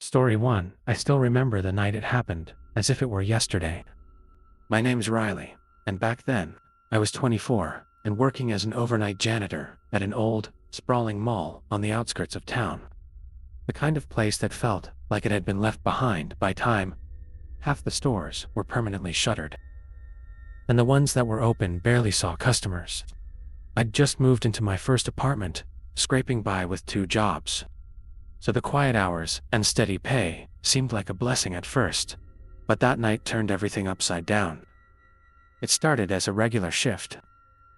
Story 1. I still remember the night it happened, as if it were yesterday. My name's Riley, and back then, I was 24, and working as an overnight janitor at an old, sprawling mall on the outskirts of town. The kind of place that felt like it had been left behind by time. Half the stores were permanently shuttered, and the ones that were open barely saw customers. I'd just moved into my first apartment, scraping by with 2 jobs. So the quiet hours and steady pay seemed like a blessing at first, but that night turned everything upside down. It started as a regular shift.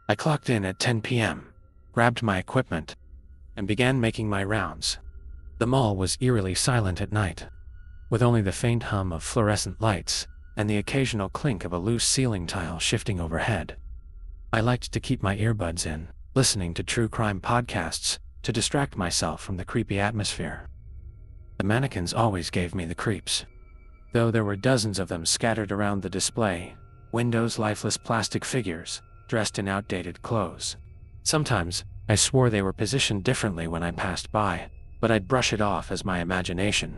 I clocked in at 10 p.m., grabbed my equipment, and began making my rounds. The mall was eerily silent at night, with only the faint hum of fluorescent lights and the occasional clink of a loose ceiling tile shifting overhead. I liked to keep my earbuds in, listening to true crime podcasts to distract myself from the creepy atmosphere. The mannequins always gave me the creeps, though there were dozens of them scattered around the display, windows, lifeless plastic figures, dressed in outdated clothes. Sometimes, I swore they were positioned differently when I passed by, but I'd brush it off as my imagination.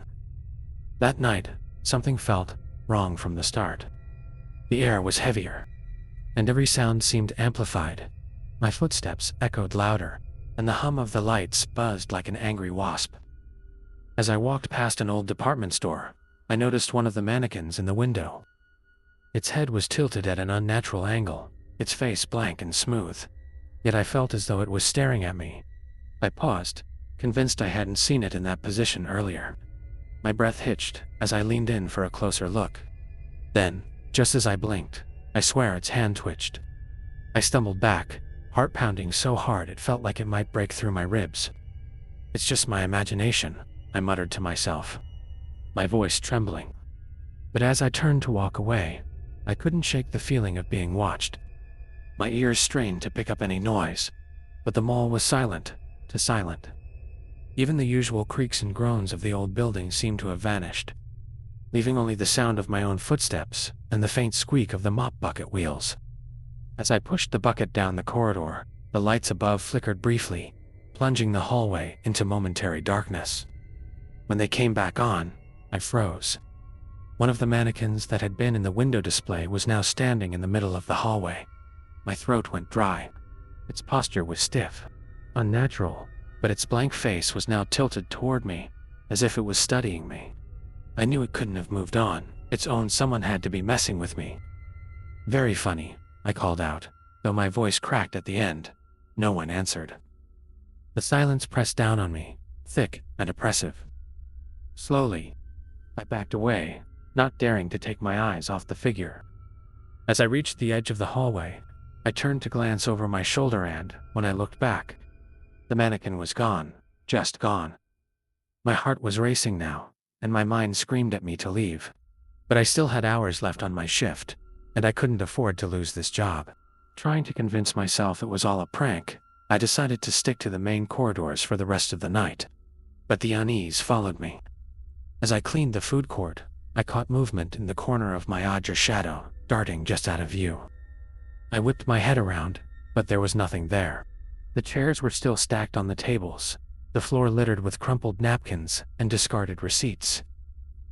That night, something felt wrong from the start. The air was heavier, and every sound seemed amplified. My footsteps echoed louder, and the hum of the lights buzzed like an angry wasp. As I walked past an old department store, I noticed one of the mannequins in the window. Its head was tilted at an unnatural angle, its face blank and smooth, yet I felt as though it was staring at me. I paused, convinced I hadn't seen it in that position earlier. My breath hitched as I leaned in for a closer look. Then, just as I blinked, I swear its hand twitched. I stumbled back, heart pounding so hard it felt like it might break through my ribs. "It's just my imagination," I muttered to myself, my voice trembling. But as I turned to walk away, I couldn't shake the feeling of being watched. My ears strained to pick up any noise, but the mall was silent. Even the usual creaks and groans of the old building seemed to have vanished, leaving only the sound of my own footsteps and the faint squeak of the mop bucket wheels. As I pushed the bucket down the corridor, the lights above flickered briefly, plunging the hallway into momentary darkness. When they came back on, I froze. One of the mannequins that had been in the window display was now standing in the middle of the hallway. My throat went dry. Its posture was stiff, unnatural, but its blank face was now tilted toward me, as if it was studying me. I knew it couldn't have moved on. Its own someone had to be messing with me. "Very funny," I called out, though my voice cracked at the end. No one answered. The silence pressed down on me, thick and oppressive. Slowly, I backed away, not daring to take my eyes off the figure. As I reached the edge of the hallway, I turned to glance over my shoulder, and when I looked back, the mannequin was gone, just gone. My heart was racing now, and my mind screamed at me to leave. But I still had hours left on my shift, and I couldn't afford to lose this job. Trying to convince myself it was all a prank, I decided to stick to the main corridors for the rest of the night. But the unease followed me. As I cleaned the food court, I caught movement in the corner of my odd shadow, darting just out of view. I whipped my head around, but there was nothing there. The chairs were still stacked on the tables, the floor littered with crumpled napkins and discarded receipts.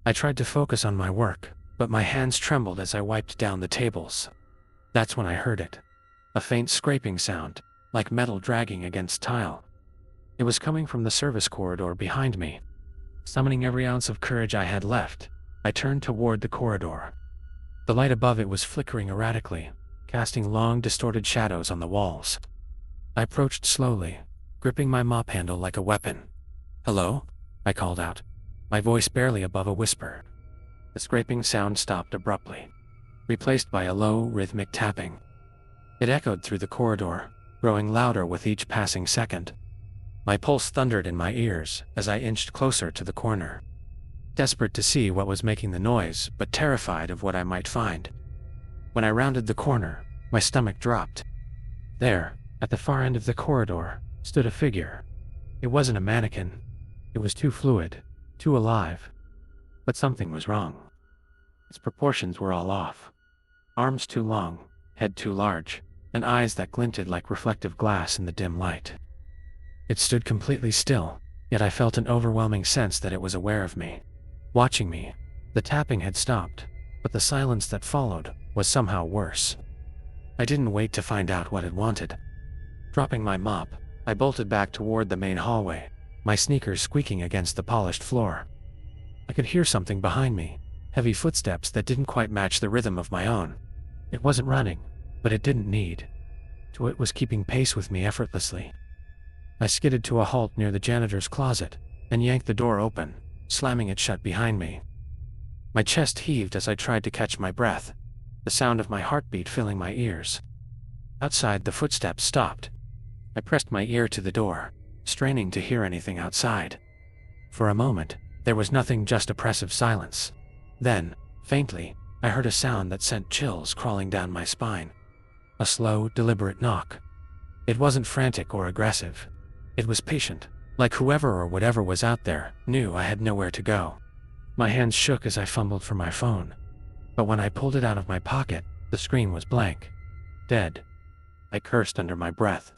I tried to focus on my work, but my hands trembled as I wiped down the tables. That's when I heard it. A faint scraping sound, like metal dragging against tile. It was coming from the service corridor behind me. Summoning every ounce of courage I had left, I turned toward the corridor. The light above it was flickering erratically, casting long, distorted shadows on the walls. I approached slowly, gripping my mop handle like a weapon. "Hello?" I called out, my voice barely above a whisper. The scraping sound stopped abruptly, replaced by a low, rhythmic tapping. It echoed through the corridor, growing louder with each passing second. My pulse thundered in my ears as I inched closer to the corner, desperate to see what was making the noise, but terrified of what I might find. When I rounded the corner, my stomach dropped. There, at the far end of the corridor, stood a figure. It wasn't a mannequin. It was too fluid, too alive. But something was wrong. Its proportions were all off. Arms too long, head too large, and eyes that glinted like reflective glass in the dim light. It stood completely still, yet I felt an overwhelming sense that it was aware of me. watching me. The tapping had stopped, but the silence that followed was somehow worse. I didn't wait to find out what it wanted. Dropping my mop, I bolted back toward the main hallway, my sneakers squeaking against the polished floor. I could hear something behind me, heavy footsteps that didn't quite match the rhythm of my own. It wasn't running, but it didn't need to. It was keeping pace with me effortlessly. I skidded to a halt near the janitor's closet and yanked the door open, slamming it shut behind me. My chest heaved as I tried to catch my breath, the sound of my heartbeat filling my ears. Outside, the footsteps stopped. I pressed my ear to the door, straining to hear anything outside. For a moment, there was nothing, just oppressive silence. Then, faintly, I heard a sound that sent chills crawling down my spine. A slow, deliberate knock. It wasn't frantic or aggressive. It was patient, like whoever or whatever was out there knew I had nowhere to go. My hands shook as I fumbled for my phone. But when I pulled it out of my pocket, the screen was blank. Dead. I cursed under my breath,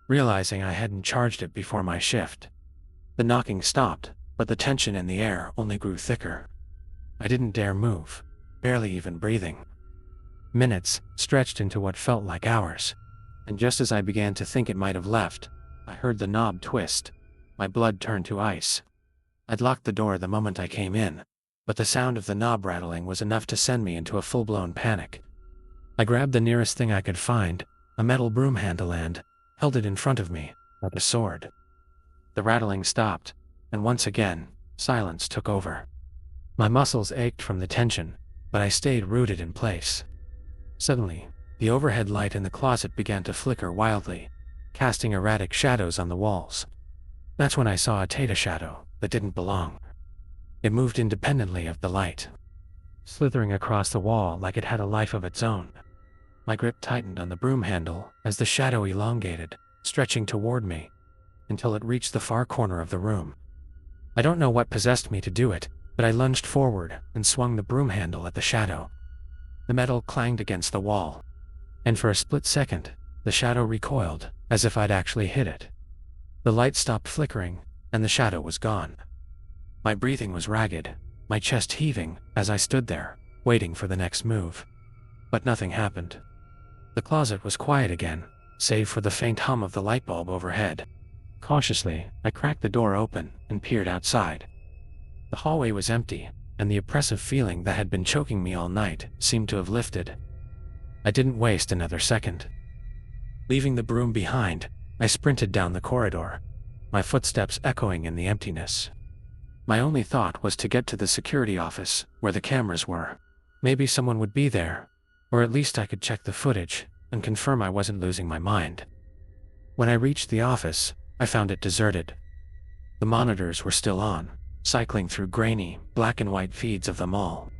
realizing I hadn't charged it before my shift. The knocking stopped, but the tension in the air only grew thicker. I didn't dare move, barely even breathing. Minutes stretched into what felt like hours, and just as I began to think it might have left, I heard the knob twist. My blood turned to ice. I'd locked the door the moment I came in, but the sound of the knob rattling was enough to send me into a full-blown panic. I grabbed the nearest thing I could find, a metal broom handle, and held it in front of me, like a sword. The rattling stopped, and once again, silence took over. My muscles ached from the tension, but I stayed rooted in place. Suddenly, the overhead light in the closet began to flicker wildly, casting erratic shadows on the walls. That's when I saw a Tata shadow that didn't belong. It moved independently of the light, slithering across the wall like it had a life of its own. My grip tightened on the broom handle as the shadow elongated, stretching toward me, until it reached the far corner of the room. I don't know what possessed me to do it, but I lunged forward and swung the broom handle at the shadow. The metal clanged against the wall, and for a split second, the shadow recoiled, as if I'd actually hit it. The light stopped flickering, and the shadow was gone. My breathing was ragged, my chest heaving as I stood there, waiting for the next move. But nothing happened. The closet was quiet again, save for the faint hum of the light bulb overhead. Cautiously, I cracked the door open and peered outside. The hallway was empty, and the oppressive feeling that had been choking me all night seemed to have lifted. I didn't waste another second. Leaving the broom behind, I sprinted down the corridor, my footsteps echoing in the emptiness. My only thought was to get to the security office, where the cameras were. Maybe someone would be there, or at least I could check the footage and confirm I wasn't losing my mind. When I reached the office, I found it deserted. The monitors were still on, cycling through grainy, black and white feeds of them all.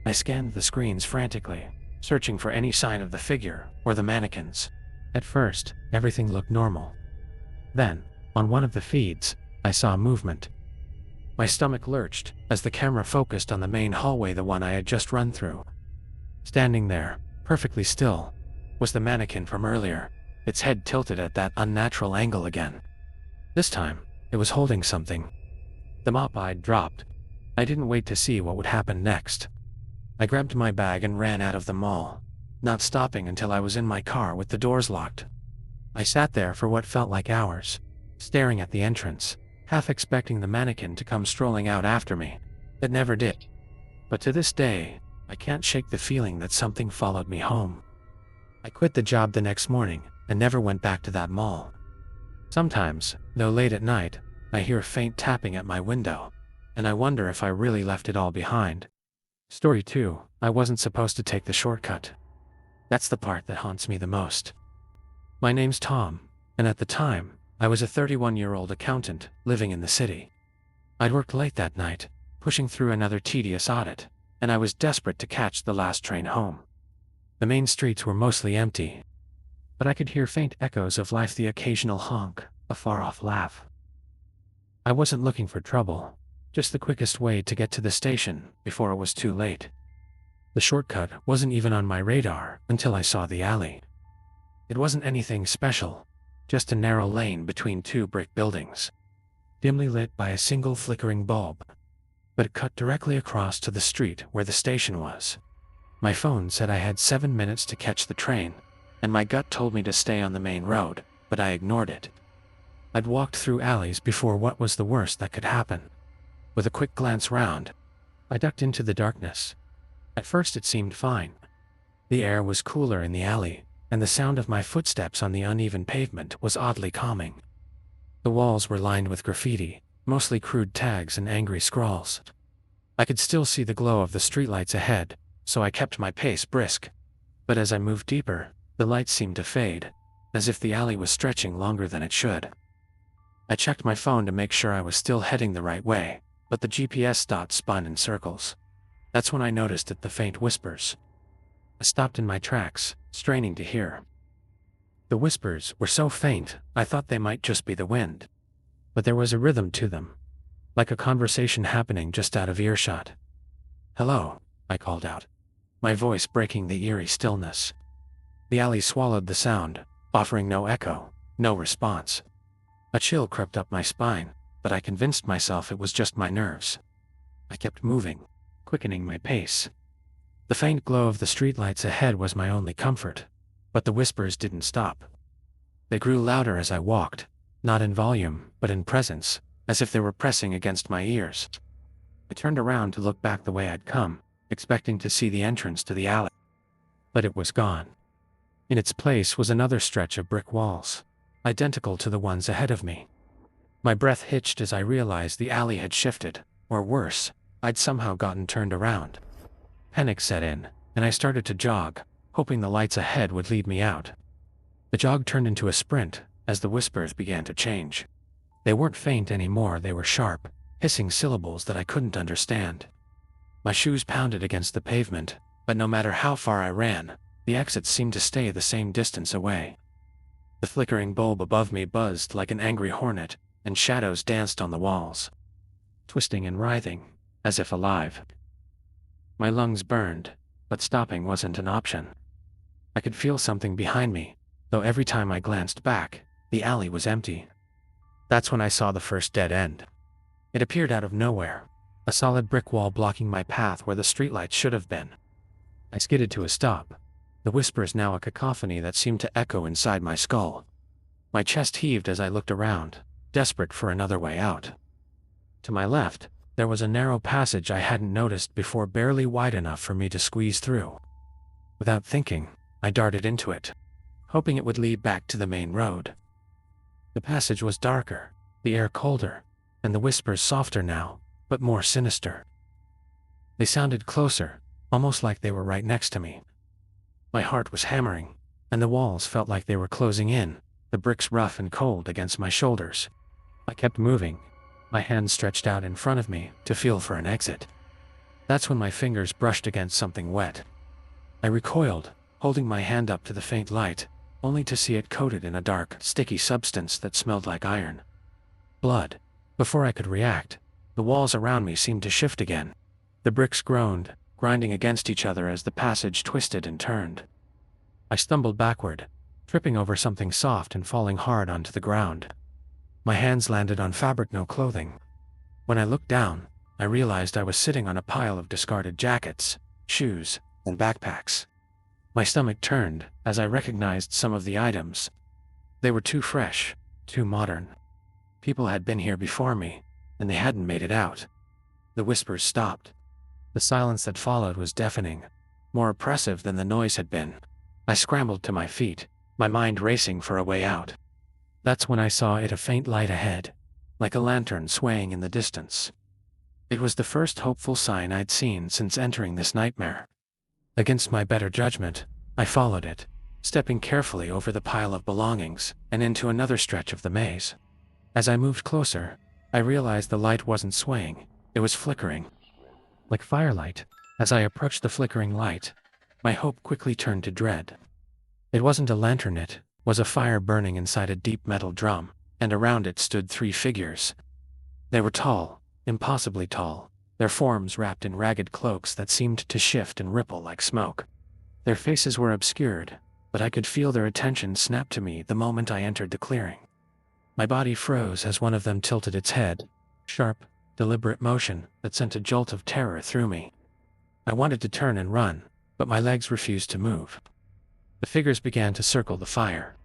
I scanned the screens frantically, searching for any sign of the figure or the mannequins. At first, everything looked normal. Then, on one of the feeds, I saw movement. My stomach lurched as the camera focused on the main hallway, the one I had just run through. Standing there, perfectly still, was the mannequin from earlier, its head tilted at that unnatural angle again. This time, it was holding something. The mop I'd dropped. I didn't wait to see what would happen next. I grabbed my bag and ran out of the mall, not stopping until I was in my car with the doors locked. I sat there for what felt like hours, staring at the entrance, half expecting the mannequin to come strolling out after me. It never did. But to this day, I can't shake the feeling that something followed me home. I quit the job the next morning and never went back to that mall. Sometimes, though late at night, I hear faint tapping at my window, and I wonder if I really left it all behind. Story 2, I wasn't supposed to take the shortcut. That's the part that haunts me the most. My name's Tom, and at the time, I was a 31-year-old accountant living in the city. I'd worked late that night, pushing through another tedious audit, and I was desperate to catch the last train home. The main streets were mostly empty, but I could hear faint echoes of life, the occasional honk, a far-off laugh. I wasn't looking for trouble, just the quickest way to get to the station before it was too late. The shortcut wasn't even on my radar until I saw the alley. It wasn't anything special, just a narrow lane between two brick buildings, dimly lit by a single flickering bulb. but it cut directly across to the street where the station was. My phone said I had 7 minutes to catch the train, and my gut told me to stay on the main road, but I ignored it. I'd walked through alleys before. What was the worst that could happen? With a quick glance round, I ducked into the darkness. At first it seemed fine. The air was cooler in the alley, and the sound of my footsteps on the uneven pavement was oddly calming. The walls were lined with graffiti, mostly crude tags and angry scrawls. I could still see the glow of the streetlights ahead, so I kept my pace brisk. But as I moved deeper, the lights seemed to fade, as if the alley was stretching longer than it should. I checked my phone to make sure I was still heading the right way, but the GPS dots spun in circles. That's when I noticed the faint whispers. I stopped in my tracks, straining to hear. The whispers were so faint, I thought they might just be the wind. But there was a rhythm to them, like a conversation happening just out of earshot. "Hello," I called out, my voice breaking the eerie stillness. The alley swallowed the sound, offering no echo, no response. A chill crept up my spine, but I convinced myself it was just my nerves. I kept moving, quickening my pace. The faint glow of the streetlights ahead was my only comfort, but the whispers didn't stop. They grew louder as I walked, not in volume, but in presence, as if they were pressing against my ears. I turned around to look back the way I'd come, expecting to see the entrance to the alley. But it was gone. In its place was another stretch of brick walls, identical to the ones ahead of me. My breath hitched as I realized the alley had shifted, or worse, I'd somehow gotten turned around. Panic set in, and I started to jog, hoping the lights ahead would lead me out. The jog turned into a sprint as the whispers began to change. They weren't faint anymore, they were sharp, hissing syllables that I couldn't understand. My shoes pounded against the pavement, but no matter how far I ran, the exits seemed to stay the same distance away. The flickering bulb above me buzzed like an angry hornet, and shadows danced on the walls, twisting and writhing, as if alive. My lungs burned, but stopping wasn't an option. I could feel something behind me, though every time I glanced back, the alley was empty. That's when I saw the first dead end. It appeared out of nowhere, a solid brick wall blocking my path where the streetlights should have been. I skidded to a stop, the whispers now a cacophony that seemed to echo inside my skull. My chest heaved as I looked around, desperate for another way out. To my left, there was a narrow passage I hadn't noticed before, barely wide enough for me to squeeze through. Without thinking, I darted into it, hoping it would lead back to the main road. The passage was darker, the air colder, and the whispers softer now, but more sinister. They sounded closer, almost like they were right next to me. My heart was hammering, and the walls felt like they were closing in, the bricks rough and cold against my shoulders. I kept moving, my hands stretched out in front of me to feel for an exit. That's when my fingers brushed against something wet. I recoiled, holding my hand up to the faint light, only to see it coated in a dark, sticky substance that smelled like iron. Blood. Before I could react, the walls around me seemed to shift again. The bricks groaned, grinding against each other as the passage twisted and turned. I stumbled backward, tripping over something soft and falling hard onto the ground. My hands landed on fabric, no clothing. When I looked down, I realized I was sitting on a pile of discarded jackets, shoes, and backpacks. My stomach turned as I recognized some of the items. They were too fresh, too modern. People had been here before me, and they hadn't made it out. The whispers stopped. The silence that followed was deafening, more oppressive than the noise had been. I scrambled to my feet, my mind racing for a way out. That's when I saw a faint light ahead, like a lantern swaying in the distance. It was the first hopeful sign I'd seen since entering this nightmare. Against my better judgment, I followed it, stepping carefully over the pile of belongings and into another stretch of the maze. As I moved closer, I realized the light wasn't swaying, it was flickering. Like firelight, as I approached the flickering light, my hope quickly turned to dread. It wasn't a lantern, it was a fire burning inside a deep metal drum, and around it stood 3 figures. They were tall, impossibly tall, their forms wrapped in ragged cloaks that seemed to shift and ripple like smoke. Their faces were obscured, but I could feel their attention snap to me the moment I entered the clearing. My body froze as one of them tilted its head, sharp, deliberate motion that sent a jolt of terror through me. I wanted to turn and run, but my legs refused to move. The figures began to circle the fire.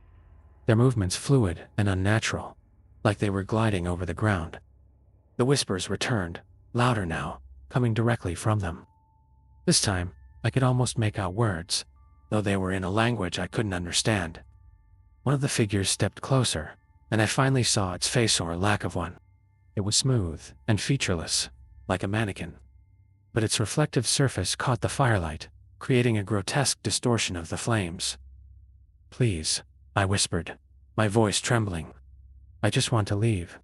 Their movements fluid and unnatural, like they were gliding over the ground. The whispers returned, louder now, coming directly from them. This time, I could almost make out words, though they were in a language I couldn't understand. One of the figures stepped closer, and I finally saw its face, or lack of one. It was smooth and featureless, like a mannequin. But its reflective surface caught the firelight, creating a grotesque distortion of the flames. "Please," I whispered, my voice trembling. "I just want to leave."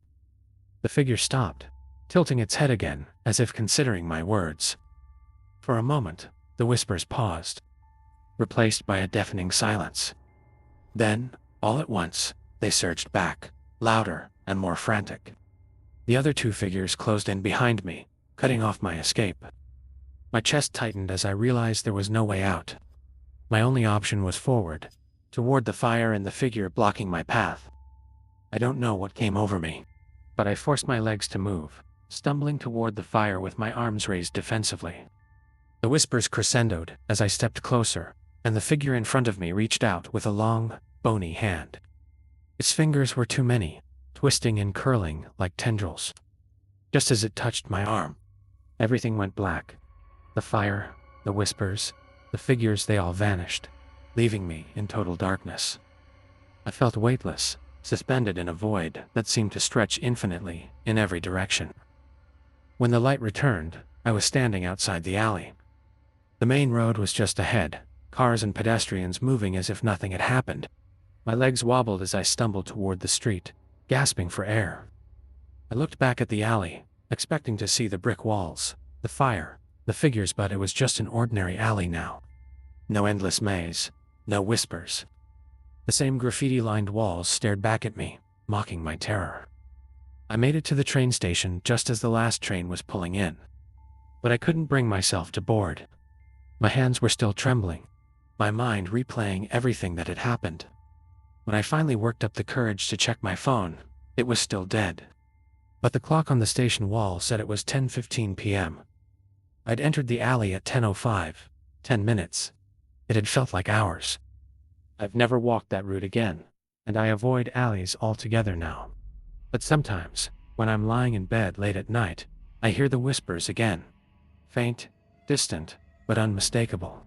The figure stopped, tilting its head again, as if considering my words. For a moment, the whispers paused, replaced by a deafening silence. Then, all at once, they surged back, louder and more frantic. The other two figures closed in behind me, cutting off my escape. My chest tightened as I realized there was no way out. My only option was forward, toward the fire and the figure blocking my path. I don't know what came over me, but I forced my legs to move, stumbling toward the fire with my arms raised defensively. The whispers crescendoed as I stepped closer, and the figure in front of me reached out with a long, bony hand. Its fingers were too many, twisting and curling like tendrils. Just as it touched my arm, everything went black. The fire, the whispers, the figures, they all vanished, leaving me in total darkness. I felt weightless, suspended in a void that seemed to stretch infinitely in every direction. When the light returned, I was standing outside the alley. The main road was just ahead, cars and pedestrians moving as if nothing had happened. My legs wobbled as I stumbled toward the street, gasping for air. I looked back at the alley, expecting to see the brick walls, the fire, the figures, but it was just an ordinary alley now. No endless maze, no whispers. The same graffiti-lined walls stared back at me, mocking my terror. I made it to the train station just as the last train was pulling in. But I couldn't bring myself to board. My hands were still trembling, my mind replaying everything that had happened. When I finally worked up the courage to check my phone, it was still dead. But the clock on the station wall said it was 10:15 p.m. I'd entered the alley at 10:05, 10 minutes. It had felt like hours. I've never walked that route again, and I avoid alleys altogether now. But sometimes, when I'm lying in bed late at night, I hear the whispers again. Faint, distant, but unmistakable.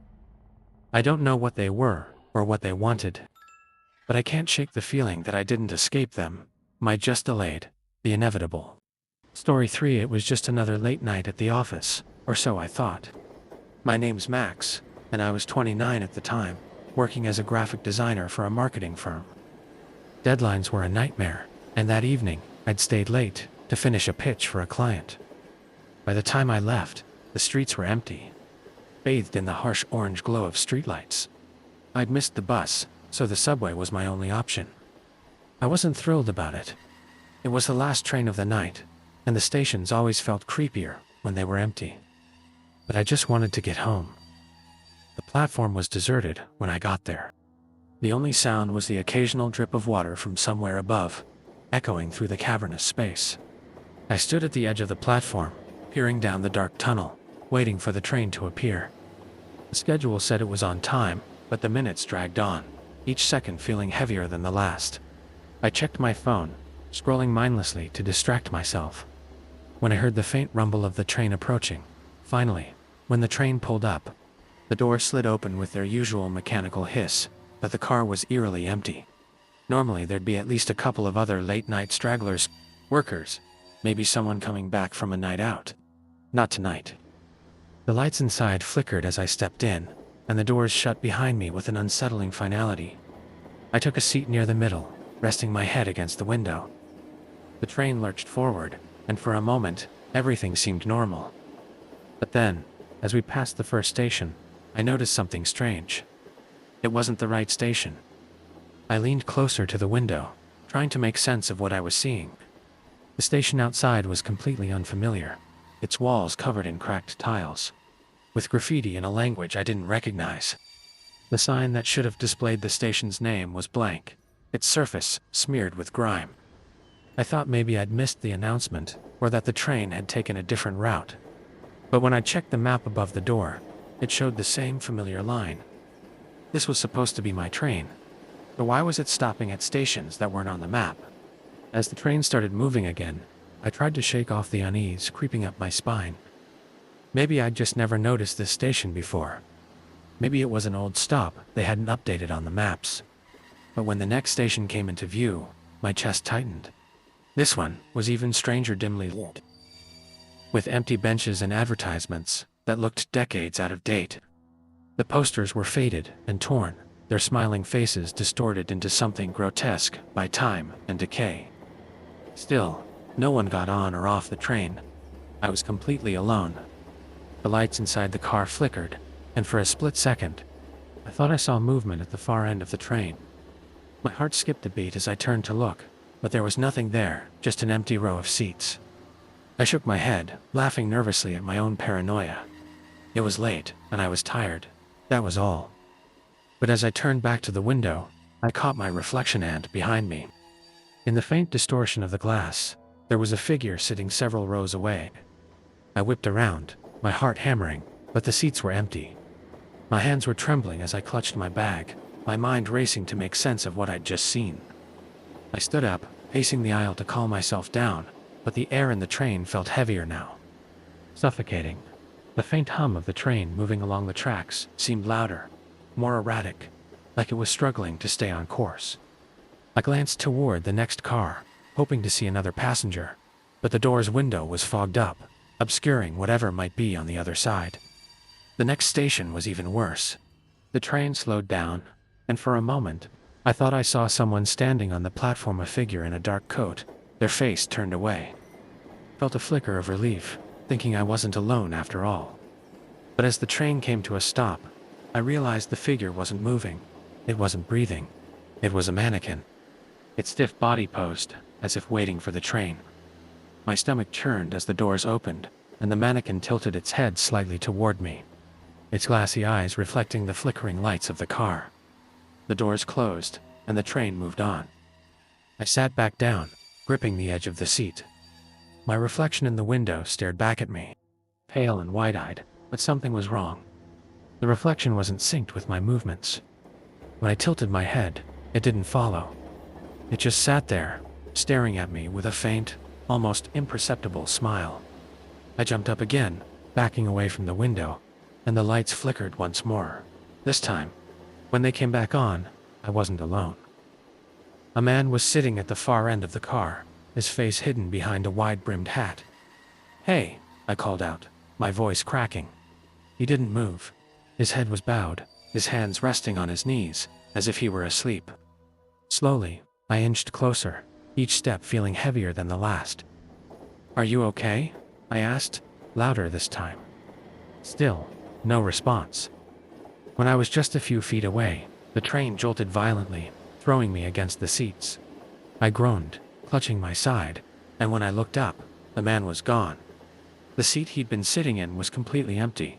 I don't know what they were, or what they wanted. But I can't shake the feeling that I didn't escape them. I just delayed the inevitable. Story 3. It was just another late night at the office, or so I thought. My name's Max, and I was 29 at the time, working as a graphic designer for a marketing firm. Deadlines were a nightmare, and that evening, I'd stayed late to finish a pitch for a client. By the time I left, the streets were empty, bathed in the harsh orange glow of streetlights. I'd missed the bus, so the subway was my only option. I wasn't thrilled about it. It was the last train of the night, and the stations always felt creepier when they were empty. But I just wanted to get home. The platform was deserted when I got there. The only sound was the occasional drip of water from somewhere above, echoing through the cavernous space. I stood at the edge of the platform, peering down the dark tunnel, waiting for the train to appear. The schedule said it was on time, but the minutes dragged on, each second feeling heavier than the last. I checked my phone, scrolling mindlessly to distract myself. When I heard the faint rumble of the train approaching, finally, when the train pulled up, the doors slid open with their usual mechanical hiss, but the car was eerily empty. Normally there'd be at least a couple of other late-night stragglers, workers, maybe someone coming back from a night out. Not tonight. The lights inside flickered as I stepped in, and the doors shut behind me with an unsettling finality. I took a seat near the middle, resting my head against the window. The train lurched forward, and for a moment, everything seemed normal. But then, as we passed the first station, I noticed something strange. It wasn't the right station. I leaned closer to the window, trying to make sense of what I was seeing. The station outside was completely unfamiliar, its walls covered in cracked tiles, with graffiti in a language I didn't recognize. The sign that should have displayed the station's name was blank, its surface smeared with grime. I thought maybe I'd missed the announcement, or that the train had taken a different route. But when I checked the map above the door, it showed the same familiar line. This was supposed to be my train, but why was it stopping at stations that weren't on the map? As the train started moving again, I tried to shake off the unease creeping up my spine. Maybe I'd just never noticed this station before. Maybe it was an old stop they hadn't updated on the maps. But when the next station came into view, my chest tightened. This one was even stranger, dimly lit, with empty benches and advertisements that looked decades out of date. The posters were faded and torn, their smiling faces distorted into something grotesque by time and decay. Still, no one got on or off the train. I was completely alone. The lights inside the car flickered, and for a split second, I thought I saw movement at the far end of the train. My heart skipped a beat as I turned to look, but there was nothing there, just an empty row of seats. I shook my head, laughing nervously at my own paranoia. It was late, and I was tired. That was all. But as I turned back to the window, I caught my reflection hand behind me. In the faint distortion of the glass, there was a figure sitting several rows away. I whipped around, my heart hammering, but the seats were empty. My hands were trembling as I clutched my bag, my mind racing to make sense of what I'd just seen. I stood up, pacing the aisle to calm myself down, but the air in the train felt heavier now. Suffocating. The faint hum of the train moving along the tracks seemed louder, more erratic, like it was struggling to stay on course. I glanced toward the next car, hoping to see another passenger, but the door's window was fogged up, obscuring whatever might be on the other side. The next station was even worse. The train slowed down, and for a moment, I thought I saw someone standing on the platform, a figure in a dark coat, their face turned away. Felt a flicker of relief, thinking I wasn't alone after all. But as the train came to a stop, I realized the figure wasn't moving. It wasn't breathing. It was a mannequin. Its stiff body posed, as if waiting for the train. My stomach churned as the doors opened, and the mannequin tilted its head slightly toward me, its glassy eyes reflecting the flickering lights of the car. The doors closed, and the train moved on. I sat back down, gripping the edge of the seat. My reflection in the window stared back at me, pale and wide-eyed, but something was wrong. The reflection wasn't synced with my movements. When I tilted my head, it didn't follow. It just sat there, staring at me with a faint, almost imperceptible smile. I jumped up again, backing away from the window, and the lights flickered once more. This time, when they came back on, I wasn't alone. A man was sitting at the far end of the car, his face hidden behind a wide-brimmed hat. "Hey," I called out, my voice cracking. He didn't move. His head was bowed, his hands resting on his knees, as if he were asleep. Slowly, I inched closer, each step feeling heavier than the last. "Are you okay?" I asked, louder this time. Still, no response. When I was just a few feet away, the train jolted violently, throwing me against the seats. I groaned, clutching my side, and when I looked up, the man was gone. The seat he'd been sitting in was completely empty.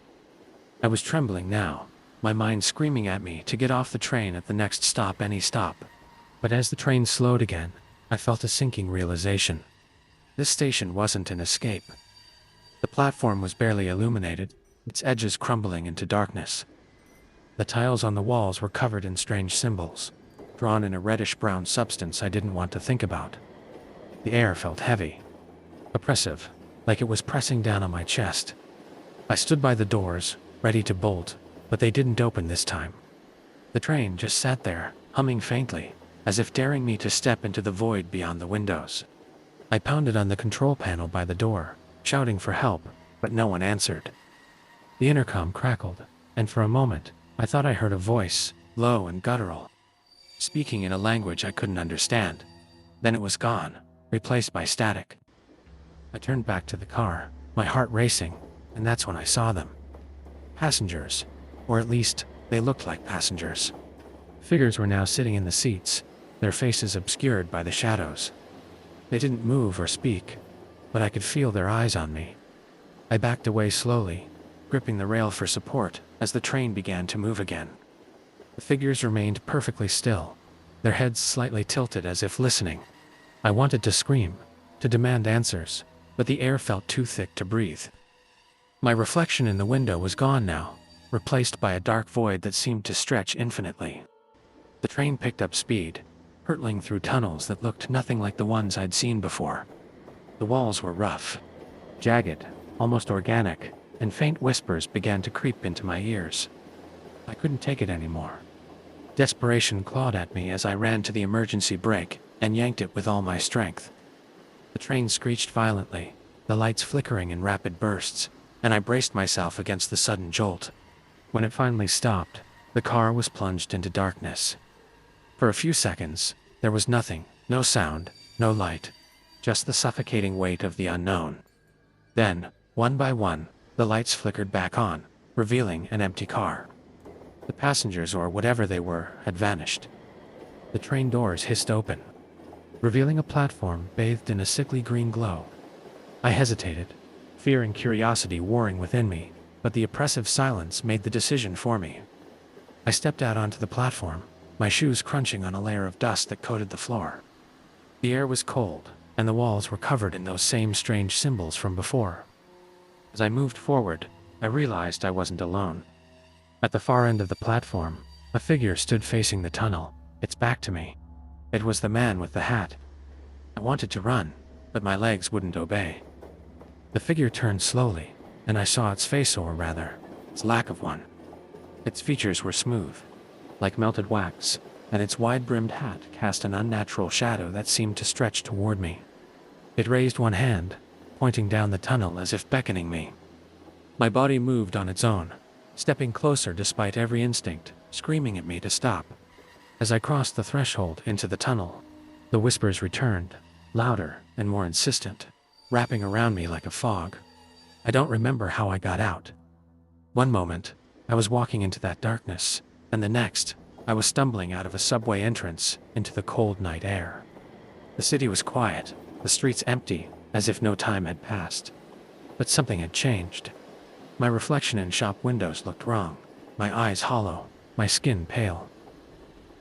I was trembling now, my mind screaming at me to get off the train at the next stop, any stop. But as the train slowed again, I felt a sinking realization. This station wasn't an escape. The platform was barely illuminated, its edges crumbling into darkness. The tiles on the walls were covered in strange symbols, drawn in a reddish-brown substance I didn't want to think about. The air felt heavy, oppressive, like it was pressing down on my chest. I stood by the doors, ready to bolt, but they didn't open this time. The train just sat there, humming faintly, as if daring me to step into the void beyond the windows. I pounded on the control panel by the door, shouting for help, but no one answered. The intercom crackled, and for a moment, I thought I heard a voice, low and guttural, speaking in a language I couldn't understand. Then it was gone, replaced by static. I turned back to the car, my heart racing, and that's when I saw them. Passengers, or at least, they looked like passengers. Figures were now sitting in the seats, their faces obscured by the shadows. They didn't move or speak, but I could feel their eyes on me. I backed away slowly, gripping the rail for support as the train began to move again. The figures remained perfectly still, their heads slightly tilted as if listening. I wanted to scream, to demand answers, but the air felt too thick to breathe. My reflection in the window was gone now, replaced by a dark void that seemed to stretch infinitely. The train picked up speed, hurtling through tunnels that looked nothing like the ones I'd seen before. The walls were rough, jagged, almost organic, and faint whispers began to creep into my ears. I couldn't take it anymore. Desperation clawed at me as I ran to the emergency brake and yanked it with all my strength. The train screeched violently, the lights flickering in rapid bursts, and I braced myself against the sudden jolt. When it finally stopped, the car was plunged into darkness. For a few seconds, there was nothing, no sound, no light, just the suffocating weight of the unknown. Then, one by one, the lights flickered back on, revealing an empty car. The passengers, or whatever they were, had vanished. The train doors hissed open, revealing a platform bathed in a sickly green glow. I hesitated, fear and curiosity warring within me, but the oppressive silence made the decision for me. I stepped out onto the platform, my shoes crunching on a layer of dust that coated the floor. The air was cold, and the walls were covered in those same strange symbols from before. As I moved forward, I realized I wasn't alone. At the far end of the platform, a figure stood facing the tunnel, its back to me. It was the man with the hat. I wanted to run, but my legs wouldn't obey. The figure turned slowly, and I saw its face, or rather, its lack of one. Its features were smooth, like melted wax, and its wide-brimmed hat cast an unnatural shadow that seemed to stretch toward me. It raised one hand, pointing down the tunnel as if beckoning me. My body moved on its own, stepping closer despite every instinct, screaming at me to stop. As I crossed the threshold into the tunnel, the whispers returned, louder and more insistent, wrapping around me like a fog. I don't remember how I got out. One moment, I was walking into that darkness, and the next, I was stumbling out of a subway entrance into the cold night air. The city was quiet, the streets empty, as if no time had passed. But something had changed. My reflection in shop windows looked wrong, my eyes hollow, my skin pale.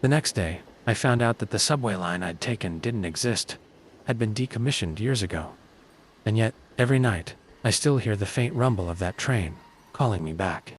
The next day, I found out that the subway line I'd taken didn't exist, had been decommissioned years ago. And yet, every night, I still hear the faint rumble of that train, calling me back.